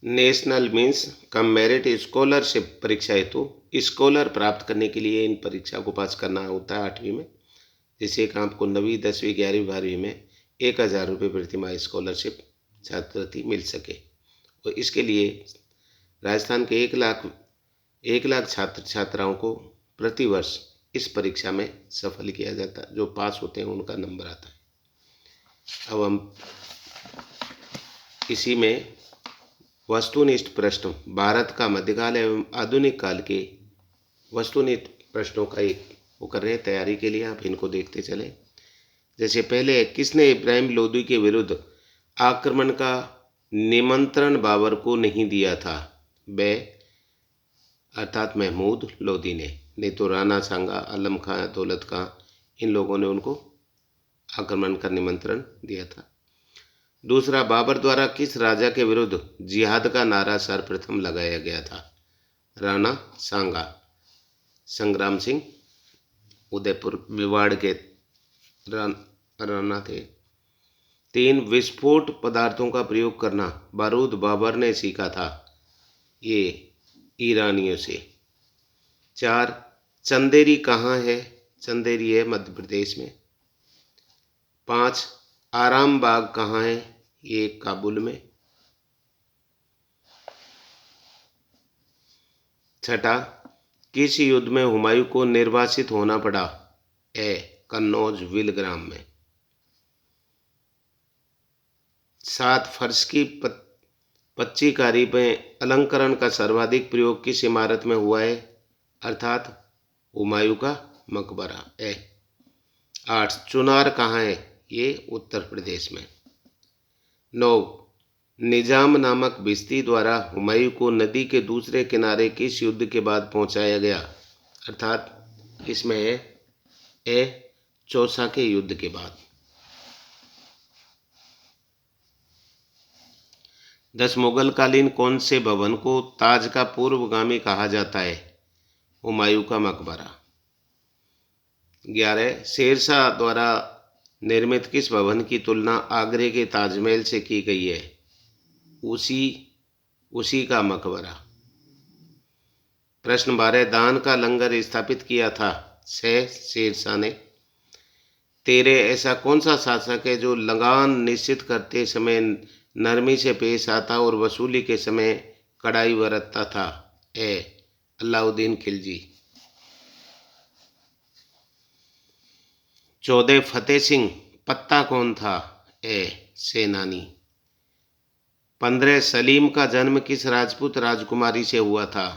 National means cum merit scholarship परीक्षा हेतु scholar प्राप्त करने के लिए इन परीक्षा को पास करना होता है 8वीं में, जिससे कि आपको 9वीं 10वीं 11वीं 12वीं में 1000 रुपये प्रतिमाह स्कॉलरशिप छात्रवृत्ति मिल सके। और इसके लिए राजस्थान के 1 लाख छात्र छात्राओं को प्रतिवर्ष इस परीक्षा में सफल किया जाता है। जो पास होते हैं उनका नंबर आता है। अब हम इसी में वस्तुनिष्ठ प्रश्न, भारत का मध्यकाल एवं आधुनिक काल के वस्तुनिष्ठ प्रश्नों का एक वो कर रहे हैं तैयारी के लिए। आप इनको देखते चले। जैसे पहले, किसने इब्राहिम लोदी के विरुद्ध आक्रमण का निमंत्रण बाबर को नहीं दिया था? ब अर्थात महमूद लोदी ने। नहीं तो राणा सांगा, आलम खां, दौलत खां, इन लोगों ने उनको आक्रमण का निमंत्रण दिया था। दूसरा, बाबर द्वारा किस राजा के विरुद्ध जिहाद का नारा सर्वप्रथम लगाया गया था? राणा सांगा। संग्राम सिंह उदयपुर मेवाड़ के राणा थे। 3, विस्फोट पदार्थों का प्रयोग करना बारूद बाबर ने सीखा था? ये ईरानियों से। 4, चंदेरी कहाँ है? चंदेरी है मध्य प्रदेश में। 5, आराम बाग कहाँ है? ये काबुल में। 6, किस युद्ध में हुमायूं को निर्वासित होना पड़ा? कन्नौज विलग्राम में। 7, फर्श की पच्चीकारी में अलंकरण का सर्वाधिक प्रयोग किस इमारत में हुआ है? अर्थात हुमायूं का मकबरा। 8, चुनार कहाँ है? ये उत्तर प्रदेश में। 9, निजाम नामक भिश्ती द्वारा हुमायूं को नदी के दूसरे किनारे किस युद्ध के बाद पहुंचाया गया? अर्थात इसमें है चौसा के युद्ध के बाद। 10, मुगलकालीन कौन से भवन को ताज का पूर्वगामी कहा जाता है? हुमायूं का मकबरा। 11, शेरशाह द्वारा निर्मित किस भवन की तुलना आगरे के ताजमहल से की गई है? उसी का मकबरा। प्रश्न 12, दान का लंगर स्थापित किया था? शेरशाह ने। 13, ऐसा कौन सा शासक है जो लगान निश्चित करते समय नरमी से पेश आता और वसूली के समय कड़ाई बरतता था? अलाउद्दीन खिलजी। 14, फतेह सिंह पत्ता कौन था? सेनानी। 15, सलीम का जन्म किस राजपूत राजकुमारी से हुआ था?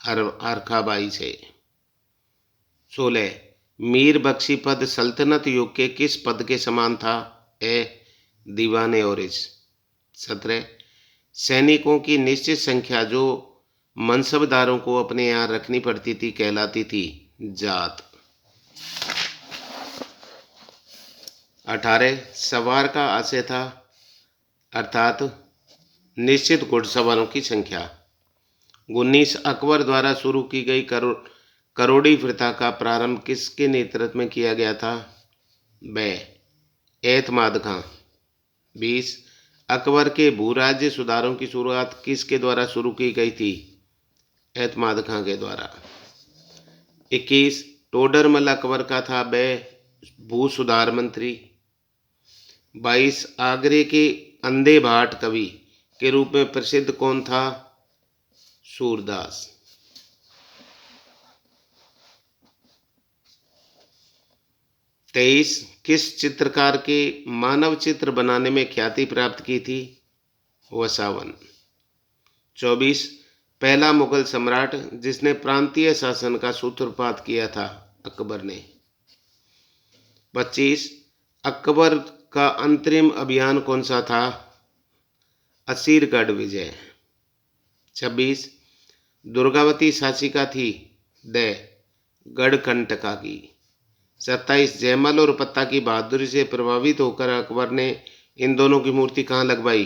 अरखाबाई से। 16, मीर बख्शी पद सल्तनत युग के किस पद के समान था? दीवाने ओरिस। 17, सैनिकों की निश्चित संख्या जो मनसबदारों को अपने यहाँ रखनी पड़ती थी कहलाती थी? जात। 18, सवार का आशय था? अर्थात निश्चित घुड़सवारों की संख्या। 19, अकबर द्वारा शुरू की गई करोड़ी प्रथा का प्रारंभ किसके नेतृत्व में किया गया था? एतमाद खां। 20, अकबर के भूराज्य सुधारों की शुरुआत किसके द्वारा शुरू की गई थी? एतमाद खां के द्वारा। 21, टोडरमल अकबर का था भू सुधार मंत्री। 22, आगरे के अंधे भाट कवि के रूप में प्रसिद्ध कौन था? सूरदास। 23, किस चित्रकार के मानव चित्र बनाने में ख्याति प्राप्त की थी? वसावन। 24, पहला मुगल सम्राट जिसने प्रांतीय शासन का सूत्रपात किया था? अकबर ने। 25, अकबर का अंतरिम अभियान कौन सा था? असीरगढ़ विजय। 26, दुर्गावती शासिका थी? गढ़कंटका की। 27, जयमल और पत्ता की बहादुरी से प्रभावित होकर अकबर ने इन दोनों की मूर्ति कहाँ लगवाई?